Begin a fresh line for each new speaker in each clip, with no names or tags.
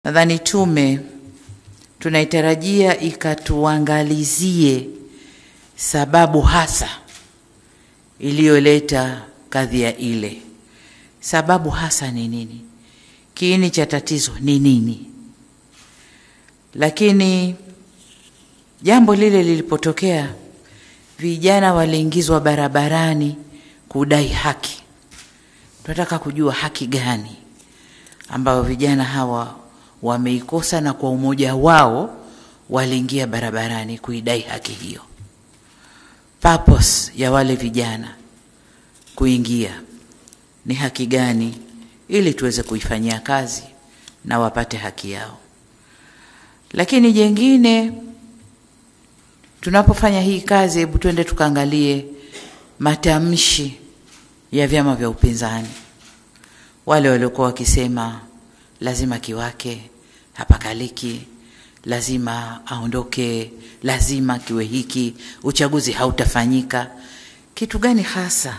Nadhani tume tunaitarajia ikatuangalizie sababu hasa iliyoleta kadhia ile. Sababu hasa ni nini? Kiini cha tatizo ni nini? Lakini jambo lile lilipotokea, vijana waliingizwa barabarani kudai haki. Tunataka kujua haki gani ambayo vijana hawa wameikosa, na kwa umoja wao waliingia barabarani kuidai haki hiyo. Purpose ya wale vijana kuingia ni haki gani, ili tuweze kuifanyia kazi na wapate haki yao. Lakini jengine, tunapofanya hii kazi, hebu twende tukaangalie matamshi ya vyama vya upinzani. Wale waliokuwa wakisema lazima Kiwake hapakaliki, lazima aondoke, lazima kiwe hiki, uchaguzi hautafanyika. Kitu gani hasa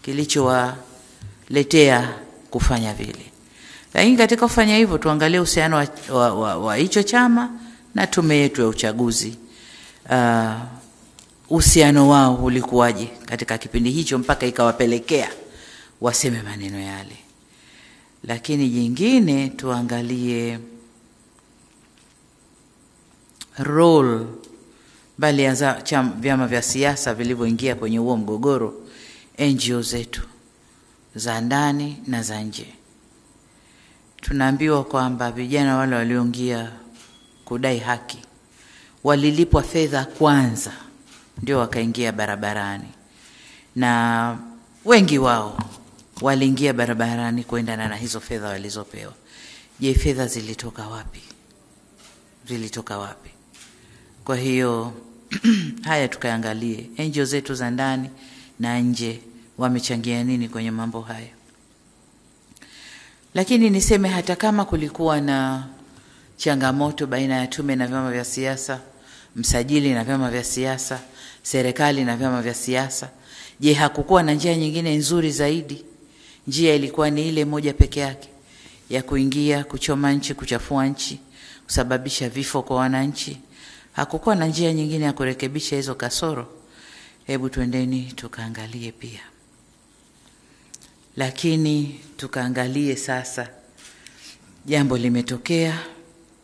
kilichowaletea kufanya vile? Lakini katika kufanya hivyo, tuangalie uhusiano wa hicho chama na tume yetu ya uchaguzi. Uhusiano wao ulikuwaje katika kipindi hicho mpaka ikawapelekea waseme maneno yale. Lakini jingine, tuangalie role bali ya vyama vya siasa vilivyoingia kwenye huo mgogoro, NGO zetu za ndani na za nje. Tunaambiwa kwamba vijana wale walioingia kudai haki walilipwa fedha kwanza ndio wakaingia barabarani, na wengi wao waliingia barabarani kuendana na hizo fedha walizopewa. Je, fedha zilitoka wapi? Zilitoka wapi? Kwa hiyo haya tukaangalie NGO zetu za ndani na nje wamechangia nini kwenye mambo haya. Lakini niseme, hata kama kulikuwa na changamoto baina ya tume na vyama vya siasa, msajili na vyama vya siasa, serikali na vyama vya siasa, je, hakukuwa na njia nyingine nzuri zaidi? Njia ilikuwa ni ile moja peke yake ya kuingia, kuchoma nchi, kuchafua nchi, kusababisha vifo kwa wananchi? Hakukuwa na njia nyingine ya kurekebisha hizo kasoro? Hebu twendeni tukaangalie pia. Lakini tukaangalie sasa, jambo limetokea,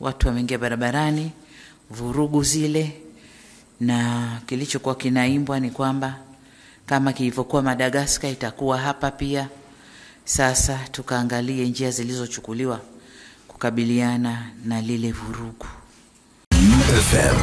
watu wameingia barabarani, vurugu zile, na kilichokuwa kinaimbwa ni kwamba kama kilivyokuwa Madagascar itakuwa hapa pia. Sasa tukaangalie njia zilizochukuliwa kukabiliana na lile vurugu. FM.